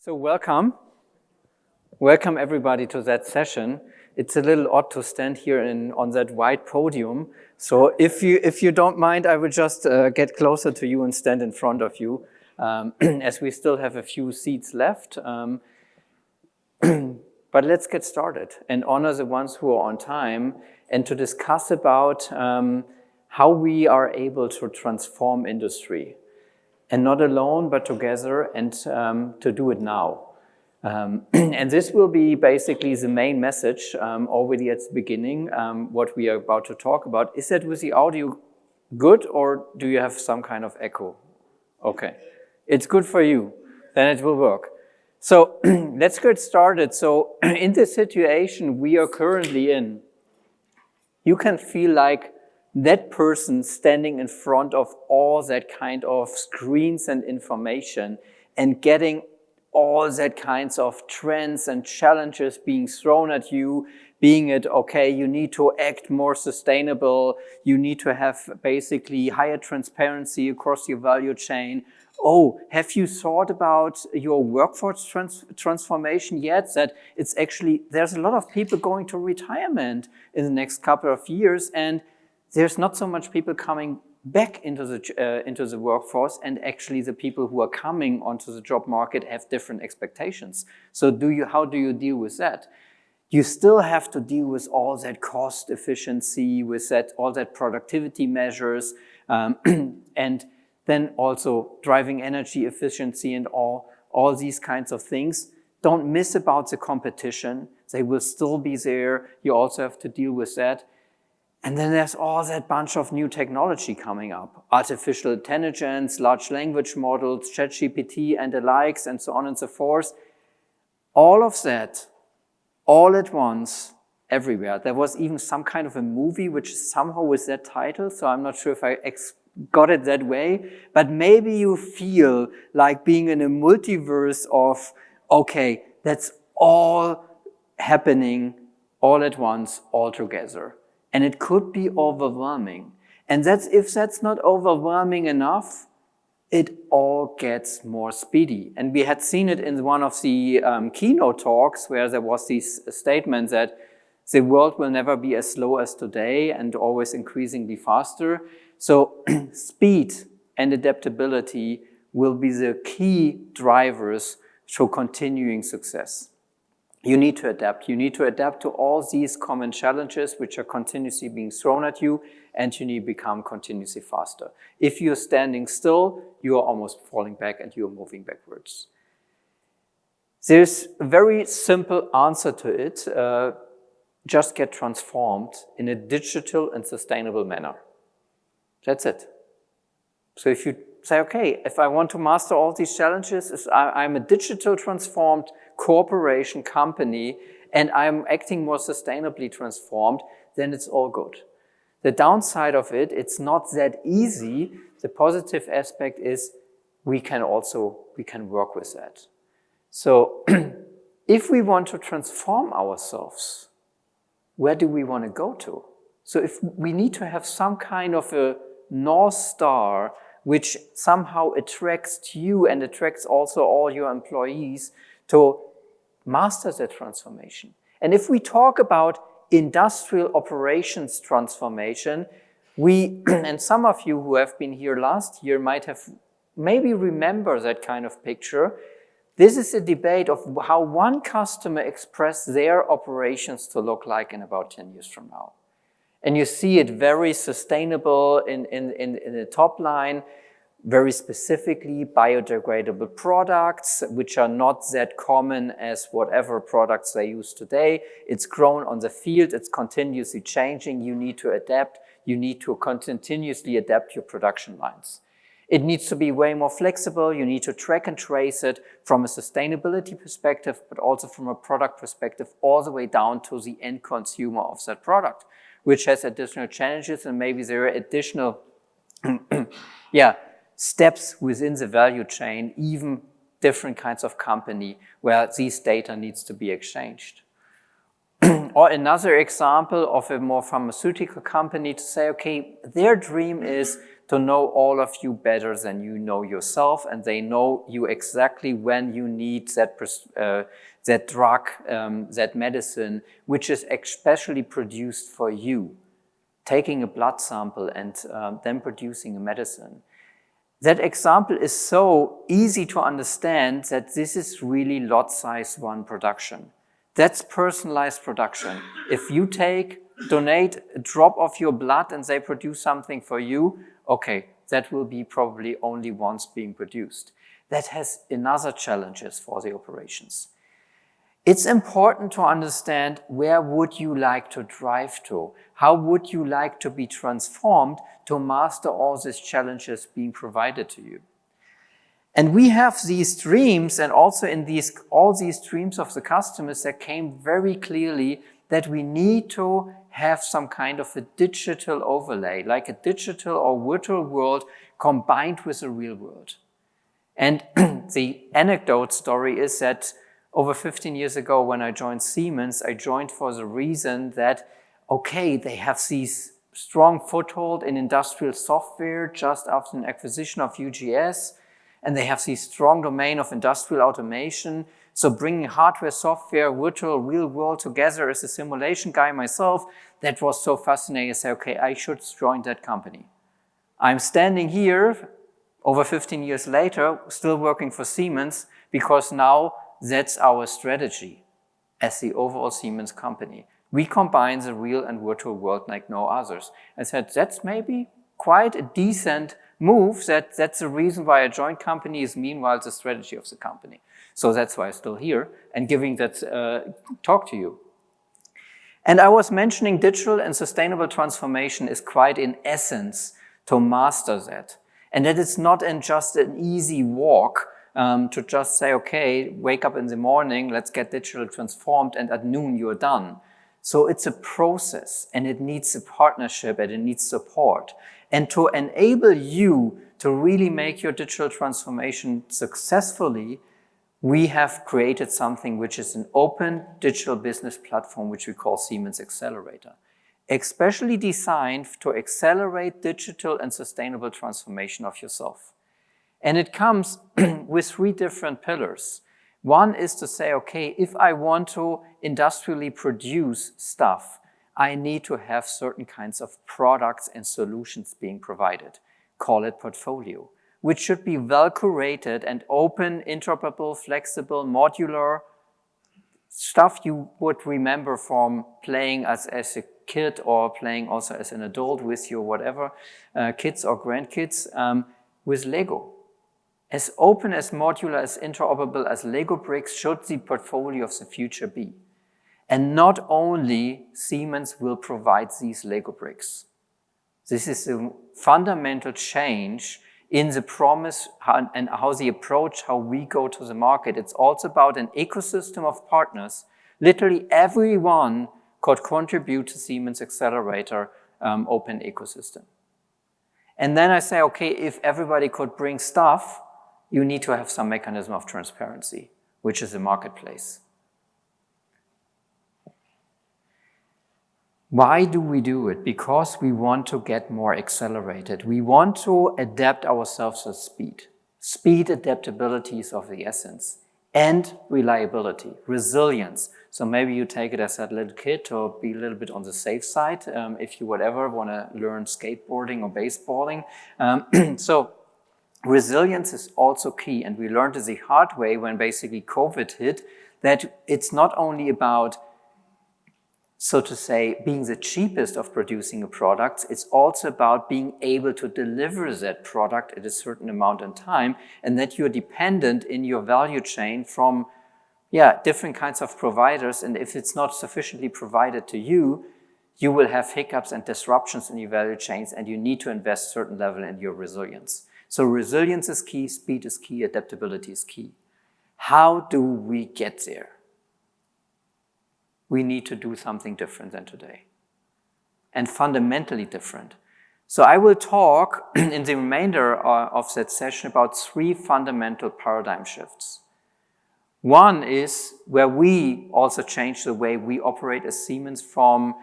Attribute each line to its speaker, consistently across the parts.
Speaker 1: So welcome everybody to that session. It's a little odd to stand here on that white podium. So if you don't mind, I will just get closer to you and stand in front of you, as we still have a few seats left. But let's get started and honor the ones who are on time and to discuss about how we are able to transform industry. And not alone, but together, and to do it now. And this will be basically the main message already at the beginning, what we are about to talk about. Is that with the audio good, or do you have some kind of echo? Okay, it's good for you, then it will work. So let's get started. So in the situation we are currently in, you can feel like that person standing in front of all that kind of screens and information and getting all that kinds of trends and challenges being thrown at you, being it, okay, you need to act more sustainable, you need to have basically higher transparency across your value chain. Oh, have you thought about your workforce transformation yet? That it's actually, there's a lot of people going to retirement in the next couple of years, and there's not so much people coming back into the workforce, and actually the people who are coming onto the job market have different expectations. So how do you deal with that? You still have to deal with all that cost efficiency, with all that productivity measures, and then also driving energy efficiency and all these kinds of things. Don't miss about the competition. They will still be there. You also have to deal with that. And then there's all that bunch of new technology coming up. Artificial intelligence, large language models, ChatGPT and the likes, and so on and so forth. All of that, all at once, everywhere. There was even some kind of a movie which is somehow with that title, so I'm not sure if I got it that way. But maybe you feel like being in a multiverse of, okay, that's all happening all at once, all together. And it could be overwhelming. And if that's not overwhelming enough, it all gets more speedy. And we had seen it in one of the keynote talks where there was this statement that the world will never be as slow as today and always increasingly faster. So speed and adaptability will be the key drivers to continuing success. You need to adapt. You need to adapt to all these common challenges which are continuously being thrown at you, and you need to become continuously faster. If you're standing still, you are almost falling back and you're moving backwards. There's a very simple answer to it. Just get transformed in a digital and sustainable manner. That's it. So if you say, okay, if I want to master all these challenges, I'm a digital transformed corporation company and I'm acting more sustainably transformed, then it's all good. The downside of it, it's not that easy. The positive aspect is we can work with that. So if we want to transform ourselves, where do we want to go to? So if we need to have some kind of a North Star which somehow attracts you and attracts also all your employees to master that transformation. And if we talk about industrial operations transformation, and some of you who have been here last year maybe remember that kind of picture. This is a debate of how one customer expressed their operations to look like in about 10 years from now. And you see it very sustainable in the top line, very specifically biodegradable products, which are not that common as whatever products they use today. It's grown on the field, it's continuously changing, you need to adapt, you need to continuously adapt your production lines. It needs to be way more flexible, you need to track and trace it from a sustainability perspective, but also from a product perspective, all the way down to the end consumer of that product, which has additional challenges, and maybe there are additional steps within the value chain, even different kinds of company where these data needs to be exchanged. Or another example of a more pharmaceutical company to say, okay, their dream is to know all of you better than you know yourself, and they know you exactly when you need that drug, that medicine, which is especially produced for you. Taking a blood sample and then producing a medicine. That example is so easy to understand that this is really lot size 1 production. That's personalized production. If you donate a drop of your blood and they produce something for you, okay, that will be probably only once being produced. That has another challenges for the operations. It's important to understand where would you like to drive to? How would you like to be transformed to master all these challenges being provided to you? And we have these dreams, and also in all these dreams of the customers, there came very clearly that we need to have some kind of a digital overlay, like a digital or virtual world combined with the real world. And the anecdote story is that over 15 years ago, when I joined Siemens, I joined for the reason that, okay, they have these strong foothold in industrial software just after an acquisition of UGS, and they have this strong domain of industrial automation. So bringing hardware, software, virtual, real world together as a simulation guy myself, that was so fascinating. I said, okay, I should join that company. I'm standing here over 15 years later, still working for Siemens, because now that's our strategy as the overall Siemens company. We combine the real and virtual world like no others. I said, that's maybe quite a decent move. That's the reason why I joined company is meanwhile the strategy of the company. So that's why I'm still here and giving that talk to you. And I was mentioning digital and sustainable transformation is quite in essence to master that. And that it's not just an easy walk to just say, okay, wake up in the morning, let's get digital transformed, and at noon you're done. So it's a process, and it needs a partnership, and it needs support. And to enable you to really make your digital transformation successfully, we have created something which is an open digital business platform, which we call Siemens Accelerator, especially designed to accelerate digital and sustainable transformation of yourself. And it comes with 3 different pillars. One is to say, okay, if I want to industrially produce stuff, I need to have certain kinds of products and solutions being provided. Call it portfolio, which should be well curated and open, interoperable, flexible, modular, stuff you would remember from playing as a kid or playing also as an adult with your whatever, kids or grandkids, with Lego. As open, as modular, as interoperable as Lego bricks should the portfolio of the future be. And not only Siemens will provide these Lego bricks. This is a fundamental change in the promise and how the approach, how we go to the market. It's also about an ecosystem of partners. Literally everyone could contribute to Siemens Accelerator open ecosystem. And then I say, okay, if everybody could bring stuff, you need to have some mechanism of transparency, which is a marketplace. Why do we do it? Because we want to get more accelerated. We want to adapt ourselves to speed. Speed, adaptability is of the essence. And reliability, resilience. So maybe you take it as that little kid to be a little bit on the safe side if you whatever want to learn skateboarding or baseballing. So resilience is also key. And we learned it the hard way when basically COVID hit, that it's not only about, so to say, being the cheapest of producing a product, it's also about being able to deliver that product at a certain amount in time, and that you're dependent in your value chain from different kinds of providers. And if it's not sufficiently provided to you, you will have hiccups and disruptions in your value chains, and you need to invest a certain level in your resilience. So resilience is key, speed is key, adaptability is key. How do we get there? We need to do something different than today, and fundamentally different. So I will talk in the remainder of that session about 3 fundamental paradigm shifts. One is where we also change the way we operate as Siemens from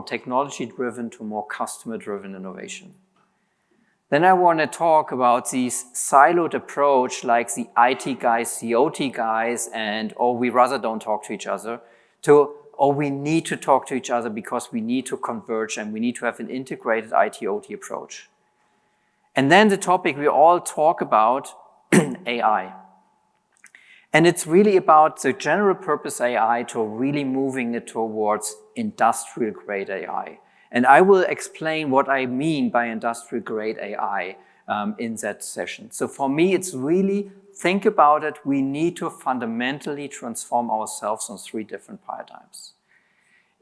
Speaker 1: technology-driven to more customer-driven innovation. Then I want to talk about these siloed approach, like the IT guys, the OT guys, and, oh, we rather don't talk to each other, to, oh, we need to talk to each other because we need to converge and we need to have an integrated IT-OT approach. And then the topic we all talk about, AI. And it's really about the general purpose AI to really moving it towards industrial grade AI. And I will explain what I mean by industrial grade AI in that session. So for me, it's really, think about it, we need to fundamentally transform ourselves on 3 different paradigms.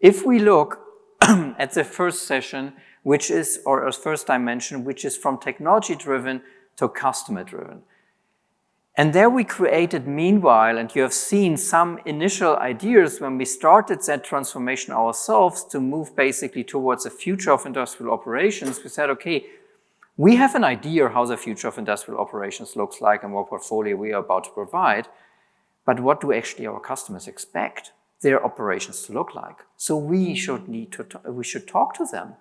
Speaker 1: If we look at the first session, which is, or first dimension, which is from technology driven to customer driven. And there we created, meanwhile, and you have seen some initial ideas when we started that transformation ourselves to move basically towards the future of industrial operations. We said, okay, we have an idea how the future of industrial operations looks like and what portfolio we are about to provide, but what do actually our customers expect their operations to look like? So we should talk to them.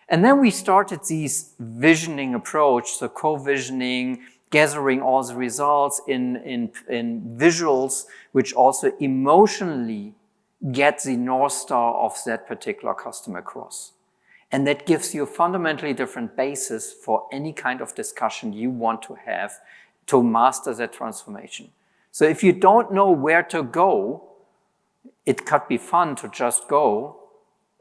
Speaker 1: And then we started this visioning approach, so co-visioning, gathering all the results in visuals, which also emotionally get the North Star of that particular customer across. And that gives you a fundamentally different basis for any kind of discussion you want to have to master that transformation. So if you don't know where to go, it could be fun to just go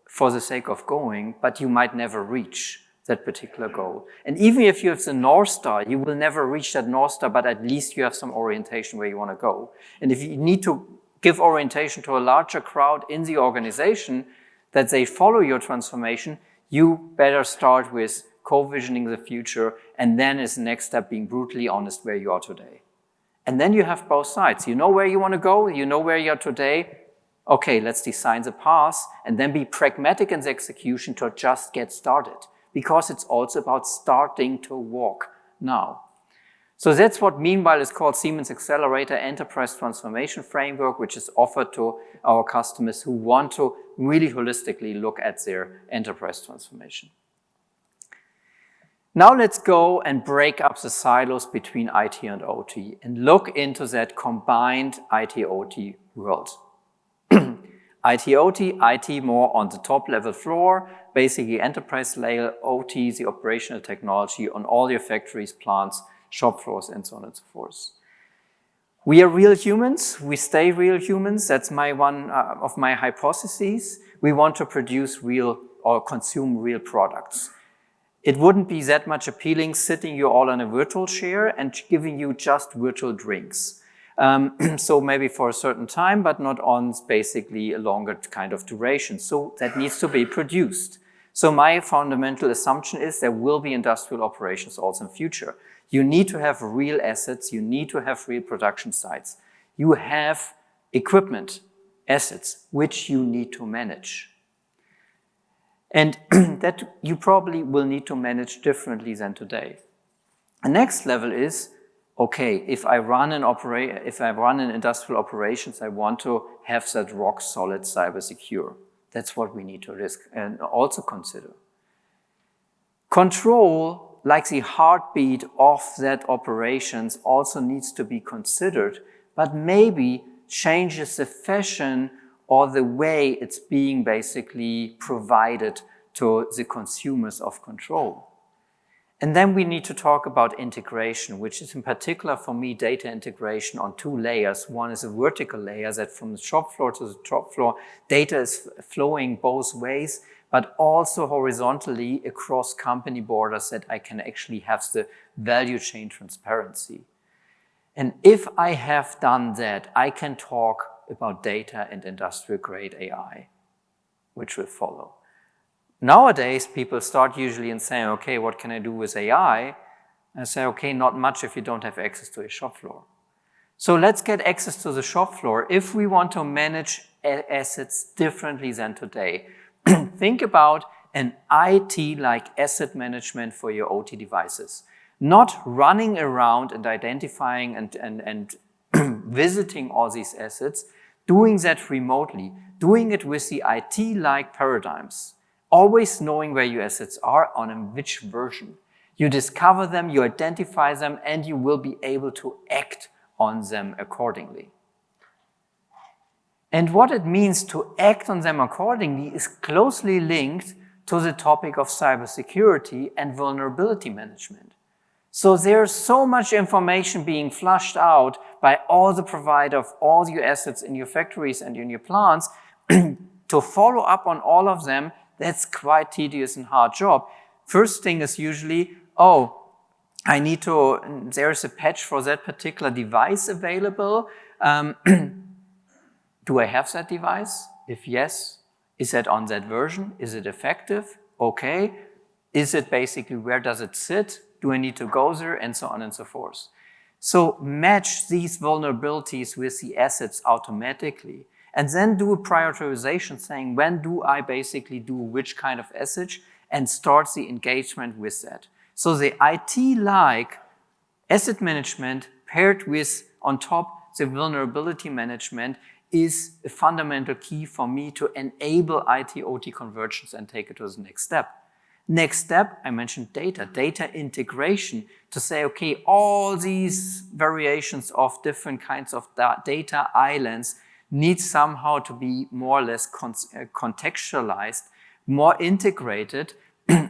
Speaker 1: for the sake of going, but you might never reach that particular goal. And even if you have the North Star, you will never reach that North Star, but at least you have some orientation where you want to go. And if you need to give orientation to a larger crowd in the organization that they follow your transformation, you better start with co-visioning the future, and then as the next step, being brutally honest where you are today. And then you have both sides. You know where you want to go, you know where you are today. Okay, let's design the path, and then be pragmatic in the execution to just get started. Because it's also about starting to walk now. So that's what meanwhile is called Siemens Accelerator Enterprise Transformation Framework, which is offered to our customers who want to really holistically look at their enterprise transformation. Now let's go and break up the silos between IT and OT and look into that combined IT-OT world. IT-OT, IT more on the top level floor, basically enterprise layer, OT, the operational technology on all your factories, plants, shop floors, and so on and so forth. We are real humans. We stay real humans. That's one of my hypotheses. We want to produce real or consume real products. It wouldn't be that much appealing sitting you all on a virtual chair and giving you just virtual drinks. So maybe for a certain time, but not on basically a longer kind of duration. So that needs to be produced. So my fundamental assumption is there will be industrial operations also in future. You need to have real assets. You need to have real production sites. You have equipment, assets, which you need to manage. And that you probably will need to manage differently than today. The next level is, okay, if I run in industrial operations, I want to have that rock solid cyber secure. That's what we need to risk and also consider. Control, like the heartbeat of that operations, also needs to be considered, but maybe changes the fashion or the way it's being basically provided to the consumers of control. And then we need to talk about integration, which is in particular for me data integration on 2 layers. One is a vertical layer that from the shop floor to the top floor, data is flowing both ways, but also horizontally across company borders that I can actually have the value chain transparency. And if I have done that, I can talk about data and industrial grade AI, which will follow. Nowadays, people start usually in saying, okay, what can I do with AI? I say, okay, not much if you don't have access to a shop floor. So let's get access to the shop floor if we want to manage assets differently than today. Think about an IT-like asset management for your OT devices. Not running around and identifying and visiting all these assets, doing that remotely, doing it with the IT-like paradigms. Always knowing where your assets are on which version. You discover them, you identify them, and you will be able to act on them accordingly. And what it means to act on them accordingly is closely linked to the topic of cybersecurity and vulnerability management. So there's so much information being flushed out by all the provider of all your assets in your factories and in your plants. To follow up on all of them, that's quite tedious and hard job. First thing is usually, I need to, there's a patch for that particular device available. Do I have that device? If yes, is that on that version? Is it effective? Okay. Is it basically, where does it sit? Do I need to go there? And so on and so forth. So match these vulnerabilities with the assets automatically. And then do a prioritization saying, when do I basically do which kind of asset, and start the engagement with that. So the IT-like asset management paired with, on top, the vulnerability management is a fundamental key for me to enable IT-OT convergence and take it to the next step. Next step, I mentioned data integration, to say, okay, all these variations of different kinds of data islands need somehow to be more or less contextualized, more integrated,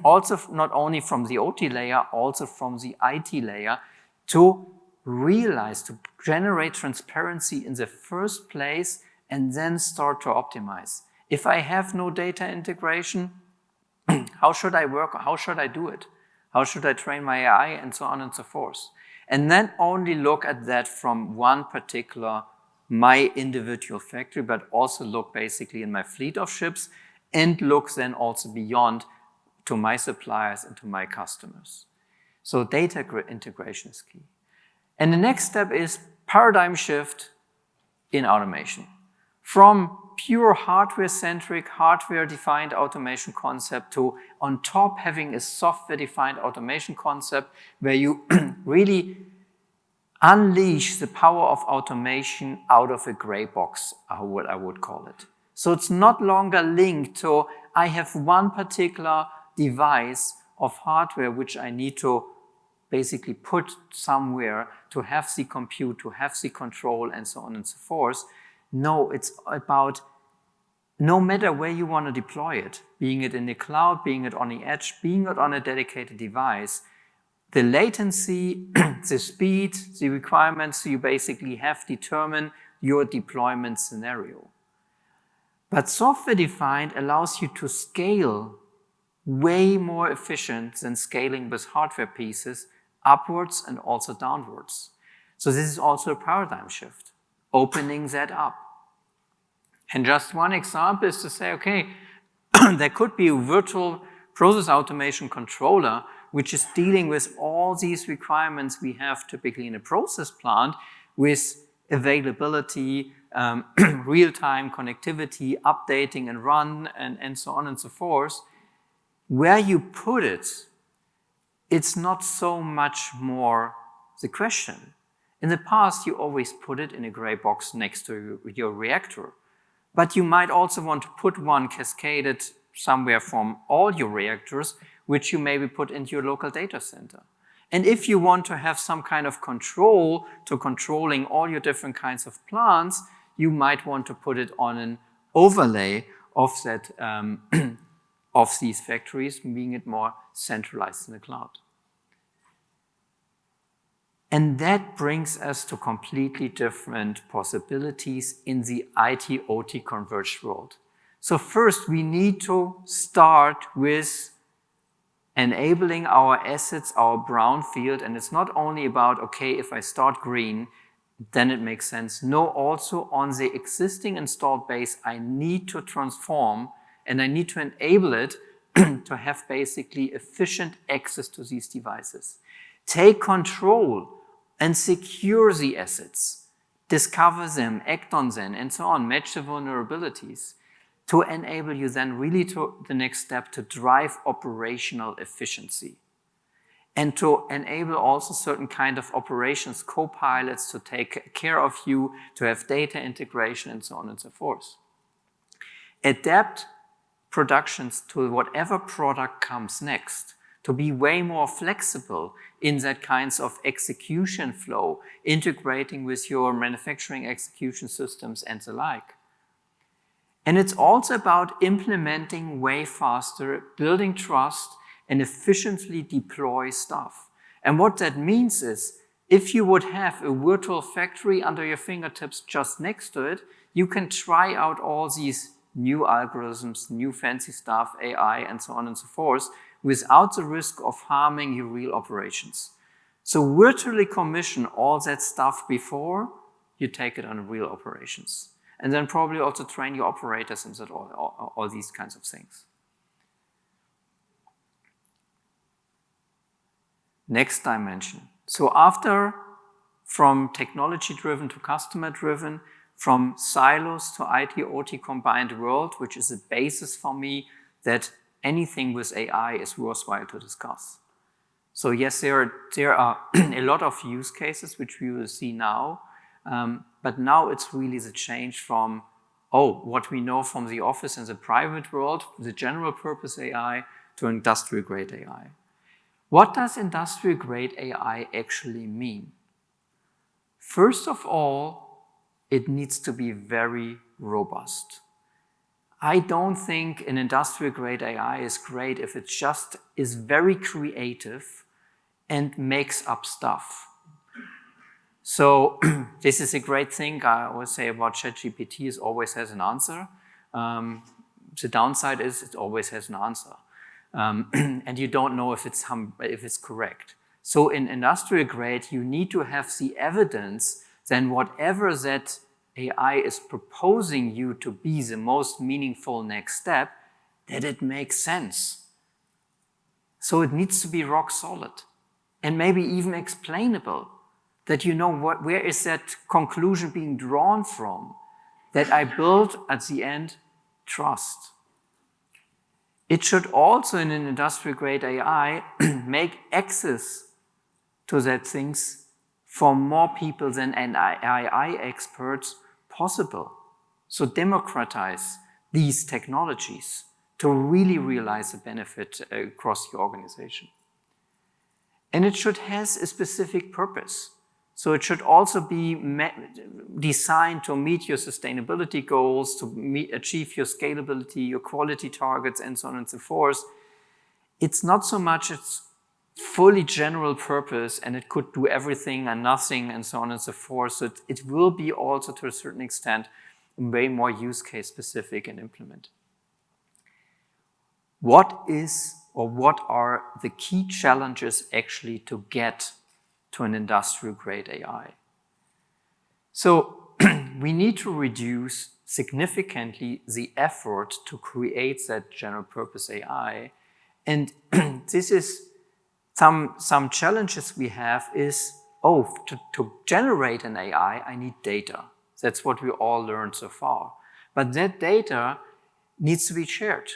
Speaker 1: also not only from the OT layer, also from the IT layer, to realize, to generate transparency in the first place and then start to optimize. If I have no data integration, how should I work? How should I do it? How should I train my AI? And so on and so forth. And then only look at that from one particular, my individual factory, but also look basically in my fleet of ships, and look then also beyond to my suppliers and to my customers. So data integration is key. And the next step is paradigm shift in automation. From pure hardware-centric, hardware-defined automation concept to, on top, having a software-defined automation concept where you really unleash the power of automation out of a gray box, what I would call it. So it's not longer linked to, I have one particular device of hardware which I need to basically put somewhere to have the compute, to have the control, and so on and so forth. No, it's about no matter where you want to deploy it, being it in the cloud, being it on the edge, being it on a dedicated device, the latency, the speed, the requirements you basically have determine your deployment scenario. But software-defined allows you to scale way more efficient than scaling with hardware pieces upwards and also downwards. So this is also a paradigm shift, opening that up. And just one example is to say, okay, there could be a virtual process automation controller which is dealing with all these requirements we have typically in a process plant with availability, real-time connectivity, updating and run, and so on and so forth. Where you put it, it's not so much more the question. In the past, you always put it in a gray box next to your reactor. But you might also want to put one cascaded somewhere from all your reactors, which you maybe put into your local data center. And if you want to have some kind of control to controlling all your different kinds of plants, you might want to put it on an overlay of that of these factories, making it more centralized in the cloud. And that brings us to completely different possibilities in the IT-OT converged world. So first, we need to start with enabling our assets, our brownfield, and it's not only about, okay, if I start green, then it makes sense. No, also on the existing installed base, I need to transform and I need to enable it to have basically efficient access to these devices. Take control and secure the assets, discover them, act on them, and so on, match the vulnerabilities to enable you then really to the next step to drive operational efficiency and to enable also certain kind of operations co-pilots to take care of you, to have data integration, and so on and so forth. Adapt productions to whatever product comes next. to be way more flexible in that kinds of execution flow, integrating with your manufacturing execution systems and the like. And it's also about implementing way faster, building trust, and efficiently deploy stuff. And what that means is, if you would have a virtual factory under your fingertips just next to it, you can try out all these new algorithms, new fancy stuff, AI, and so on and so forth, without the risk of harming your real operations. So virtually commission all that stuff before you take it on real operations. And then probably also train your operators and all these kinds of things. Next dimension. So after, from technology-driven to customer-driven, from silos to IT/OT combined world, which is a basis for me that anything with AI is worthwhile to discuss. So yes, there are a lot of use cases which we will see now, but now it's really the change from, what we know from the office and the private world, the general purpose AI, to industrial grade AI. What does industrial grade AI actually mean? First of all, it needs to be very robust. I don't think an industrial grade AI is great if it just is very creative and makes up stuff. So this is a great thing I always say about ChatGPT, it always has an answer. The downside is it always has an answer. And you don't know if it's correct. So in industrial grade, you need to have the evidence then whatever that AI is proposing you to be the most meaningful next step, that it makes sense. So it needs to be rock solid and maybe even explainable, that you know where is that conclusion being drawn from, that I build at the end trust. It should also, in an industrial grade AI, make access to that things for more people than AI experts possible. So democratize these technologies to really realize the benefit across the organization. And it should have a specific purpose. So it should also be designed to meet your sustainability goals, to achieve your scalability, your quality targets, and so on and so forth. It's not so much it's fully general purpose and it could do everything and nothing and so on and so forth. So it will be also to a certain extent way more use case specific and implement. What are the key challenges actually to get to an industrial grade AI? So we need to reduce significantly the effort to create that general purpose AI. And this is some challenges we have is, to generate an AI, I need data. That's what we all learned so far. But that data needs to be shared.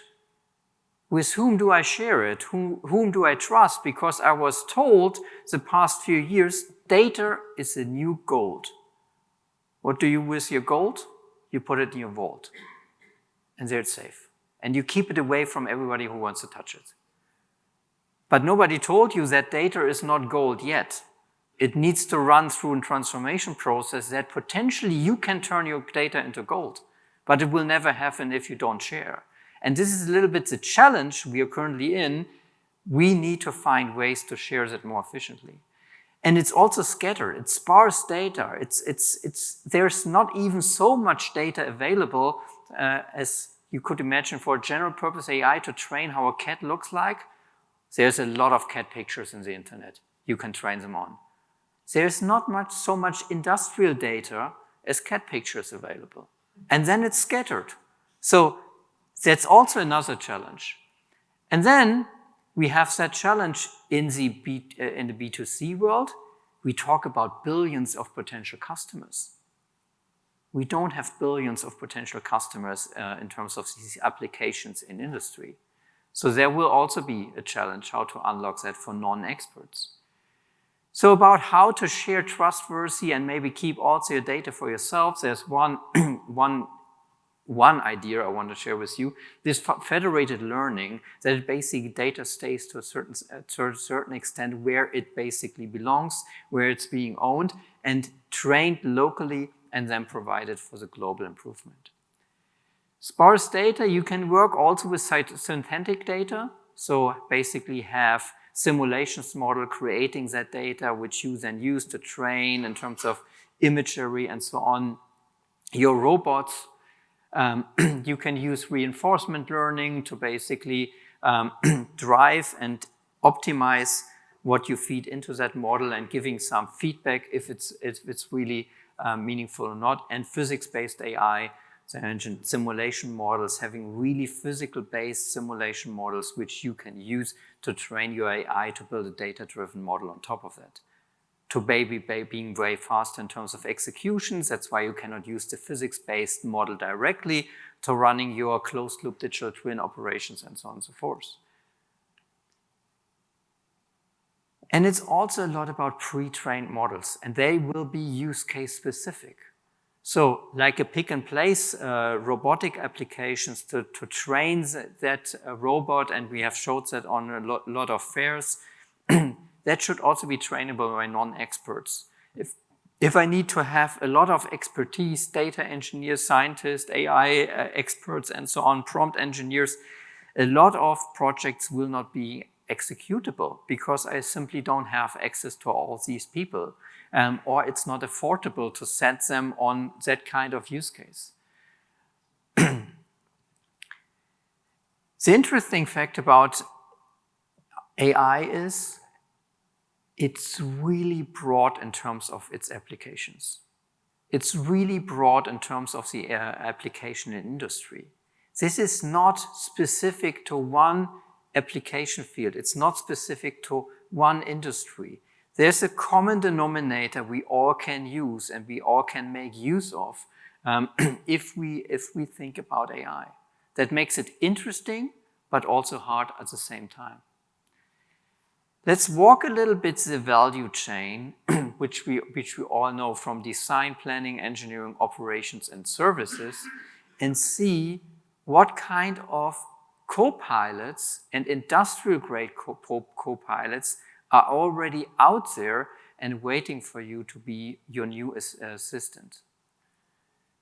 Speaker 1: With whom do I share it? Whom do I trust? Because I was told the past few years, data is the new gold. What do you with your gold? You put it in your vault. And there it's safe. And you keep it away from everybody who wants to touch it. But nobody told you that data is not gold yet. It needs to run through a transformation process that potentially you can turn your data into gold. But it will never happen if you don't share. And this is a little bit the challenge we are currently in. We need to find ways to share that more efficiently. And it's also scattered. It's sparse data. There's not even so much data available as you could imagine for a general purpose AI to train how a cat looks like. There's a lot of cat pictures in the internet. You can train them on. There's not so much industrial data as cat pictures available. And then it's scattered. So that's also another challenge. And then we have that challenge in the B2C world. We talk about billions of potential customers. We don't have billions of potential customers in terms of these applications in industry. So there will also be a challenge how to unlock that for non-experts. So about how to share trustworthy and maybe keep also your data for yourself, there's one one idea I want to share with you, this federated learning, that it basically data stays to a certain extent where it basically belongs, where it's being owned and trained locally and then provided for the global improvement. Sparse data, you can work also with synthetic data. So basically have simulations model creating that data, which you then use to train in terms of imagery and so on. Your robots, you can use reinforcement learning to basically drive and optimize what you feed into that model and giving some feedback if it's really meaningful or not. And physics-based AI, as I mentioned, simulation models, having really physical-based simulation models which you can use to train your AI to build a data-driven model on top of that. To being very fast in terms of executions. That's why you cannot use the physics-based model directly to running your closed-loop digital twin operations and so on and so forth. And it's also a lot about pre-trained models, and they will be use case specific. So like a pick-and-place robotic applications to train that robot, and we have showed that on a lot of fairs, that should also be trainable by non-experts. If I need to have a lot of expertise, data engineers, scientists, AI experts, and so on, prompt engineers, a lot of projects will not be executable because I simply don't have access to all these people, or it's not affordable to set them on that kind of use case. The interesting fact about AI is it's really broad in terms of its applications. It's really broad in terms of the application in industry. This is not specific to one application field. It's not specific to one industry. There's a common denominator we all can use and we all can make use of if we think about AI. That makes it interesting, but also hard at the same time. Let's walk a little bit the value chain, which we all know from design, planning, engineering, operations, and services, and see what kind of co-pilots and industrial-grade co-pilots are already out there and waiting for you to be your new assistant.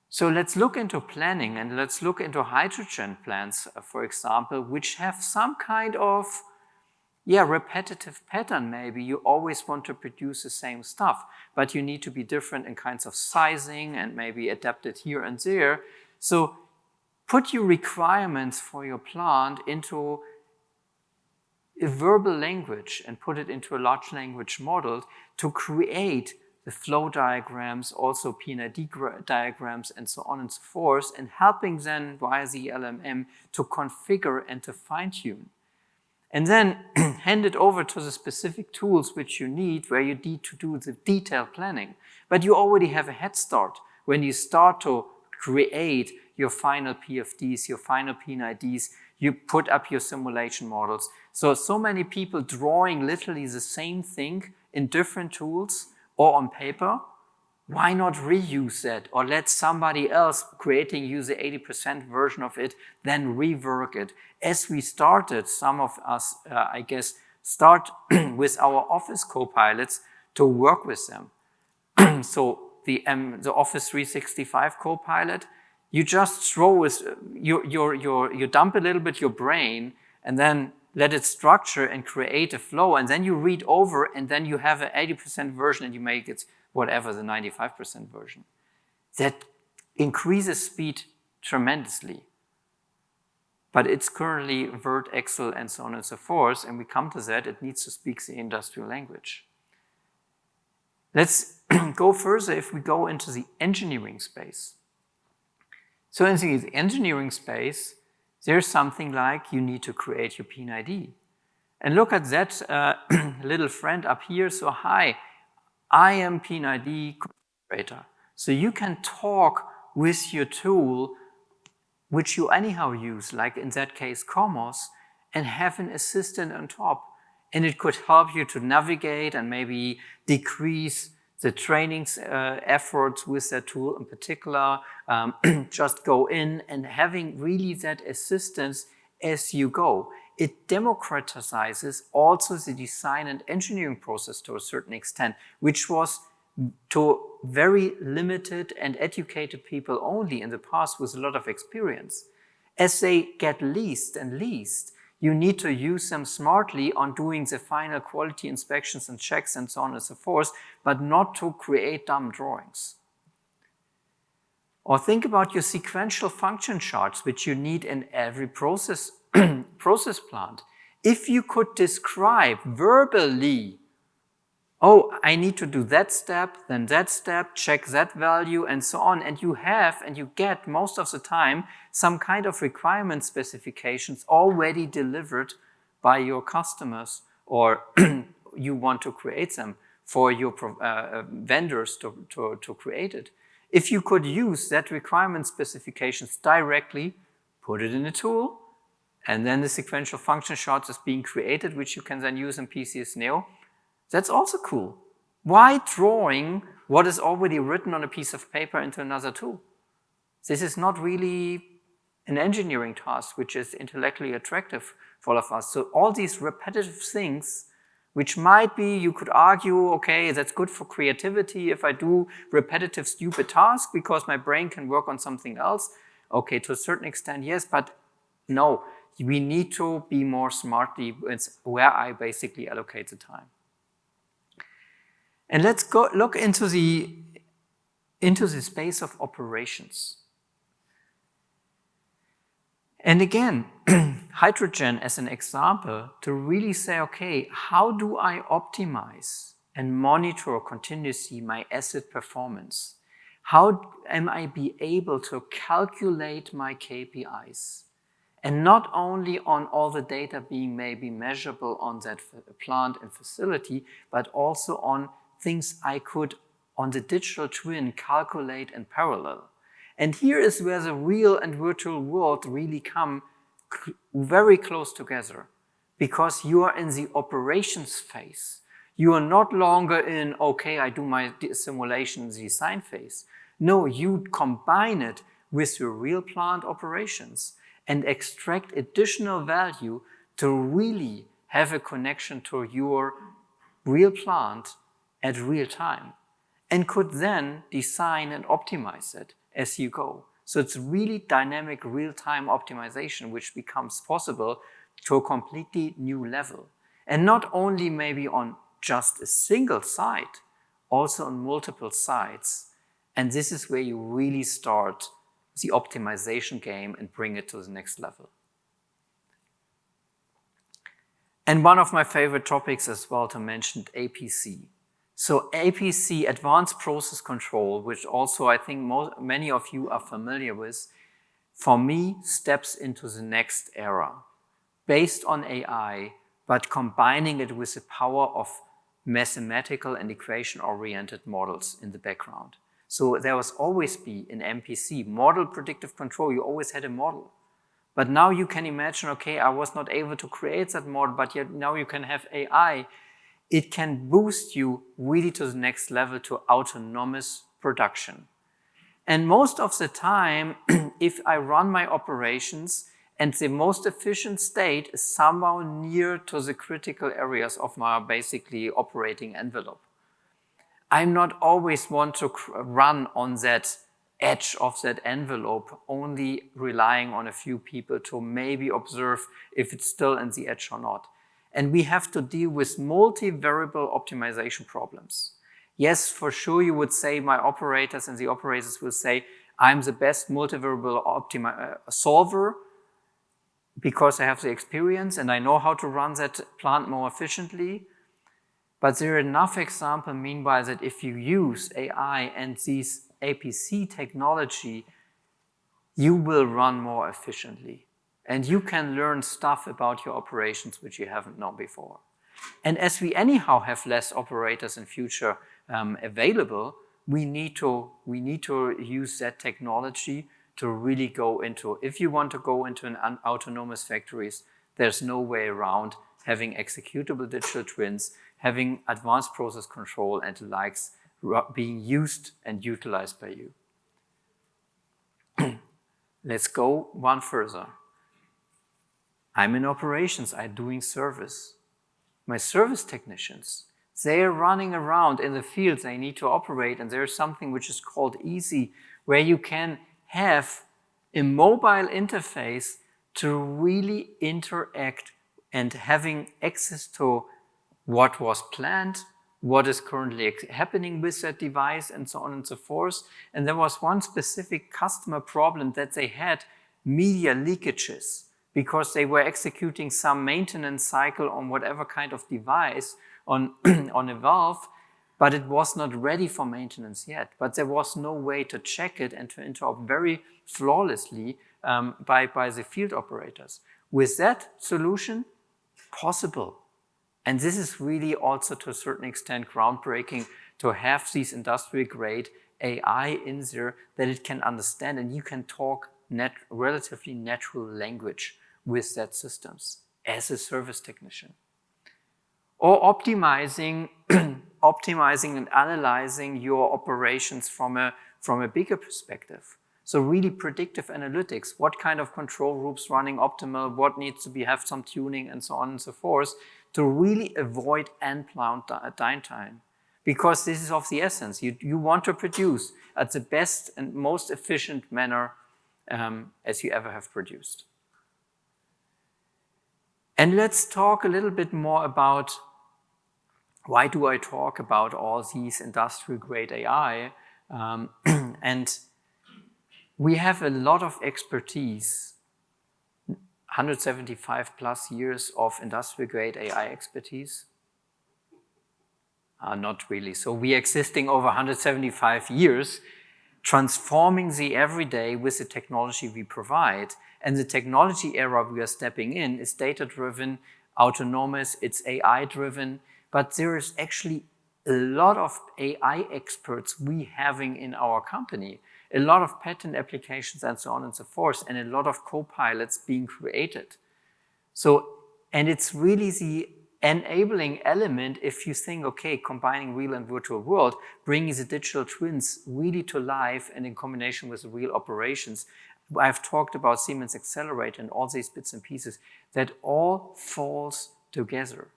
Speaker 1: So let's look into planning and let's look into hydrogen plants, for example, which have some kind of repetitive pattern maybe. You always want to produce the same stuff, but you need to be different in kinds of sizing and maybe adapt it here and there. So put your requirements for your plant into a verbal language and put it into a large language model to create the flow diagrams, also P&ID diagrams, and so on and so forth, and helping then via the LMM to configure and to fine-tune. And then hand it over to the specific tools which you need, where you need to do the detailed planning. But you already have a head start when you start to create your final PFDs, your final P&IDs, you put up your simulation models. So many people drawing literally the same thing in different tools or on paper. Why not reuse that or let somebody else use the 80% version of it, then rework it? As we started, some of us, I guess, start with our Office co-pilots to work with them. So the Office 365 co-pilot, you just you dump a little bit your brain and then let it structure and create a flow, and then you read over and then you have an 80% version and you make it whatever the 95% version. That increases speed tremendously. But it's currently Word, Excel, and so on and so forth, and we come to that, it needs to speak the industrial language. Let's go further if we go into the engineering space. So in the engineering space, there's something like you need to create your P&ID. And look at that little friend up here. So hi, I am P&ID configurator. So you can talk with your tool, which you anyhow use, like in that case, Comos, and have an assistant on top. And it could help you to navigate and maybe decrease the trainings efforts with that tool in particular, just go in and having really that assistance as you go. It democratizes also the design and engineering process to a certain extent, which was to very limited and educated people only in the past with a lot of experience. As they get leased and leased, you need to use them smartly on doing the final quality inspections and checks and so on and so forth, but not to create dumb drawings. Or think about your sequential function charts, which you need in every process plant. If you could describe verbally, oh, I need to do that step, then that step, check that value, and so on. And you have, and you get most of the time, some kind of requirement specifications already delivered by your customers, or you want to create them for your vendors to create it. If you could use that requirement specifications directly, put it in a tool, and then the sequential function charts is being created, which you can then use in PCS Neo, that's also cool. Why drawing what is already written on a piece of paper into another tool? This is not really an engineering task, which is intellectually attractive for all of us. So all these repetitive things, which might be, you could argue, okay, that's good for creativity if I do repetitive, stupid tasks because my brain can work on something else. Okay, to a certain extent, yes, but no, we need to be more smartly. It's where I basically allocate the time. And let's go look into the space of operations. And again, hydrogen as an example to really say, okay, how do I optimize and monitor continuously my asset performance? How am I be able to calculate my KPIs? And not only on all the data being maybe measurable on that plant and facility, but also on things I could, on the digital twin, calculate in parallel. And here is where the real and virtual world really come very close together, because you are in the operations phase. You are not longer in, okay, I do my simulation design phase. No, you combine it with your real plant operations and extract additional value to really have a connection to your real plant at real time, and could then design and optimize it as you go. So it's really dynamic real-time optimization, which becomes possible to a completely new level. And not only maybe on just a single site, also on multiple sites. And this is where you really start the optimization game and bring it to the next level. And one of my favorite topics as well to mention, APC. So APC, Advanced Process Control, which also I think many of you are familiar with, for me steps into the next era, based on AI, but combining it with the power of mathematical and equation-oriented models in the background. So there was always be in MPC, model predictive control, you always had a model. But now you can imagine, okay, I was not able to create that model, but yet now you can have AI. It can boost you really to the next level, to autonomous production. And most of the time, if I run my operations and the most efficient state is somehow near to the critical areas of my basically operating envelope, I'm not always want to run on that edge of that envelope, only relying on a few people to maybe observe if it's still in the edge or not. And we have to deal with multi-variable optimization problems. Yes, for sure you would say my operators and the operators will say, I'm the best multi-variable solver because I have the experience and I know how to run that plant more efficiently. But there are enough examples, meanwhile, that if you use AI and these APC technology, you will run more efficiently. And you can learn stuff about your operations which you haven't known before. And as we anyhow have less operators in future available, we need to use that technology to really go into, if you want to go into an autonomous factories, there's no way around having executable digital twins, having advanced process control and the likes being used and utilized by you. Let's go one further. I'm in operations, I'm doing service. My service technicians, they're running around in the field, they need to operate, and there's something which is called easy, where you can have a mobile interface to really interact and having access to what was planned, what is currently happening with that device, and so on and so forth. And there was one specific customer problem that they had media leakages because they were executing some maintenance cycle on whatever kind of device on, on a valve, but it was not ready for maintenance yet. But there was no way to check it and to interrupt very flawlessly by the field operators. With that solution, possible. And this is really also to a certain extent groundbreaking to have these industrial-grade AI in there that it can understand and you can talk relatively natural language with that systems as a service technician. Or optimizing, optimizing and analyzing your operations from a bigger perspective. So really predictive analytics, what kind of control groups running optimal, what needs to have some tuning and so on and so forth to really avoid unplanned downtime. Because this is of the essence. You want to produce at the best and most efficient manner as you ever have produced. And let's talk a little bit more about why do I talk about all these industrial-grade AI? And we have a lot of expertise, 175 plus years of industrial-grade AI expertise. Not really. So we are existing over 175 years, transforming the everyday with the technology we provide. And the technology era we are stepping in is data-driven, autonomous, it's AI-driven, but there is actually a lot of AI experts we having in our company, a lot of patent applications and so on and so forth, and a lot of co-pilots being created. So, and it's really the enabling element if you think, okay, combining real and virtual world, bringing the digital twins really to life and in combination with the real operations. I've talked about Siemens Accelerator and all these bits and pieces that all falls together.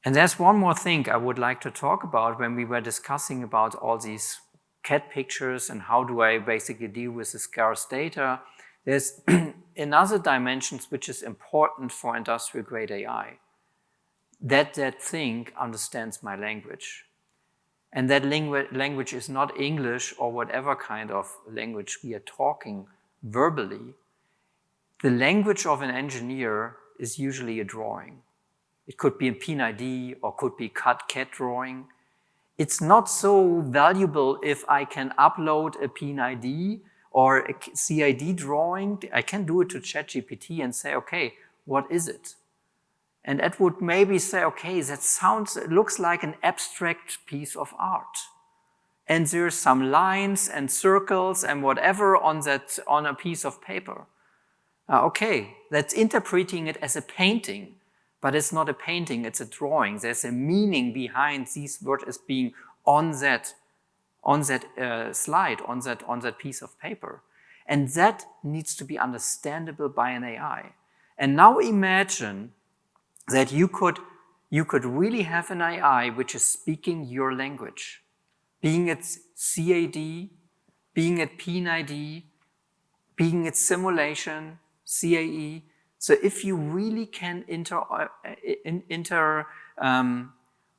Speaker 1: And there's one more thing I would like to talk about when we were discussing about all these cat pictures and how do I basically deal with the scarce data. There's another dimension which is important for industrial grade AI. That thing understands my language. And that language is not English or whatever kind of language we are talking verbally. The language of an engineer is usually a drawing. It could be a PIN-ID or could be CAD drawing. It's not so valuable if I can upload a PIN-ID or a CID drawing. I can do it to ChatGPT and say, okay, what is it? And it would maybe say, okay, it looks like an abstract piece of art. And there's some lines and circles and whatever on a piece of paper. Okay, that's interpreting it as a painting, but it's not a painting, it's a drawing. There's a meaning behind these words as being on that slide, on that piece of paper. And that needs to be understandable by an AI. And now imagine that you could really have an AI which is speaking your language, being it CAD, being it PIN-ID, being it simulation, CAE. So if you really can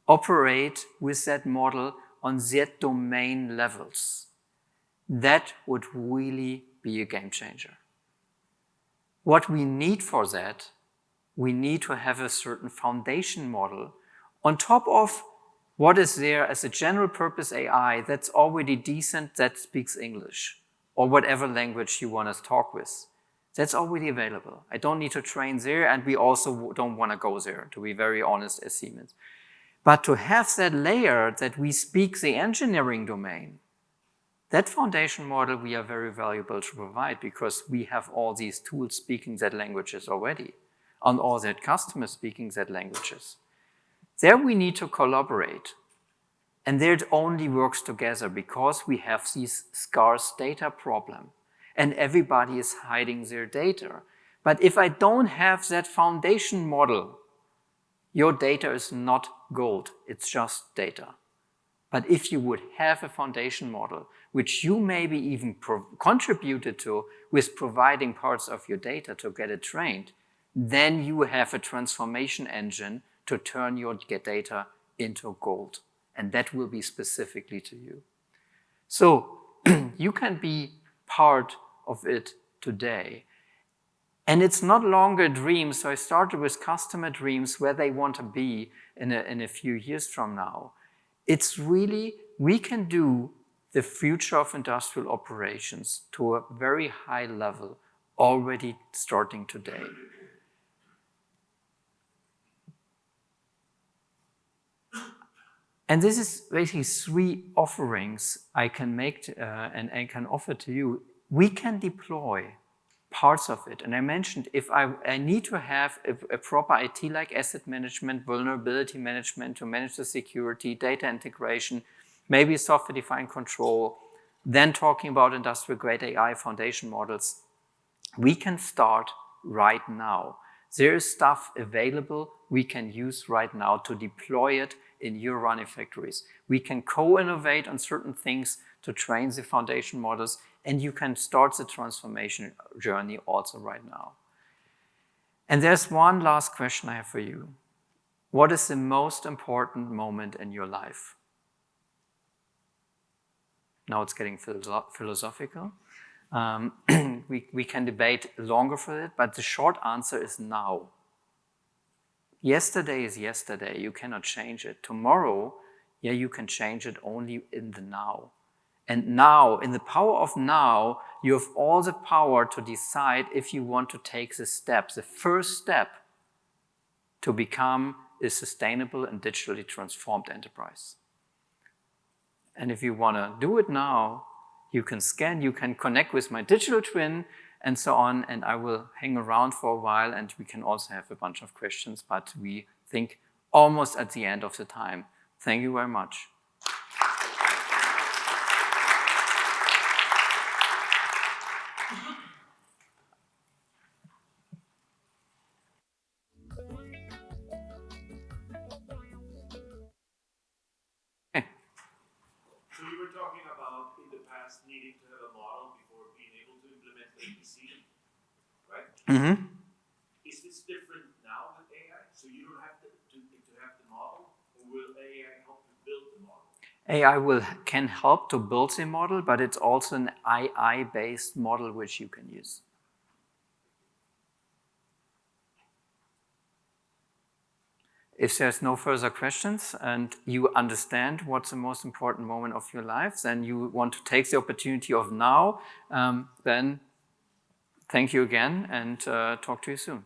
Speaker 1: operate with that model on that domain levels, that would really be a game changer. What we need for that, we need to have a certain foundation model on top of what is there as a general purpose AI that's already decent, that speaks English or whatever language you want to talk with. That's already available. I don't need to train there, and we also don't want to go there, to be very honest, as Siemens. But to have that layer that we speak the engineering domain, that foundation model we are very valuable to provide because we have all these tools speaking that languages already, and all that customers speaking that languages. There we need to collaborate. And there it only works together because we have this scarce data problem. And everybody is hiding their data. But if I don't have that foundation model, your data is not gold, it's just data. But if you would have a foundation model, which you maybe even contributed to with providing parts of your data to get it trained, then you have a transformation engine to turn your data into gold. And that will be specifically to you. So you can be part of it today. And it's not longer a dream. So I started with customer dreams where they want to be in a few years from now. It's really, we can do the future of industrial operations to a very high level already starting today. And this is basically 3 offerings I can make and I can offer to you. We can deploy parts of it. And I mentioned if I need to have a proper IT like asset management, vulnerability management to manage the security, data integration, maybe software-defined control, then talking about industrial-grade AI foundation models, we can start right now. There is stuff available we can use right now to deploy it in your running factories. We can co-innovate on certain things to train the foundation models, and you can start the transformation journey also right now. And there's one last question I have for you. What is the most important moment in your life? Now it's getting philosophical. We can debate longer for it, but the short answer is now. Yesterday is yesterday, you cannot change it. Tomorrow, yeah, you can change it only in the now. And now, in the power of now, you have all the power to decide if you want to take the steps, the first step to become a sustainable and digitally transformed enterprise. And if you want to do it now, you can scan, you can connect with my digital twin and so on, and I will hang around for a while and we can also have a bunch of questions, but we think almost at the end of the time. Thank you very much.
Speaker 2: So you were talking about in the past needing to have a model before being able to implement APC, right?
Speaker 1: Mm-hmm.
Speaker 2: Is this different now with AI? So you don't have to have the model, or will AI help you build the model?
Speaker 1: AI can help to build the model, but it's also an AI-based model which you can use. If there's no further questions and you understand what's the most important moment of your life, then you want to take the opportunity of now, then thank you again and talk to you soon.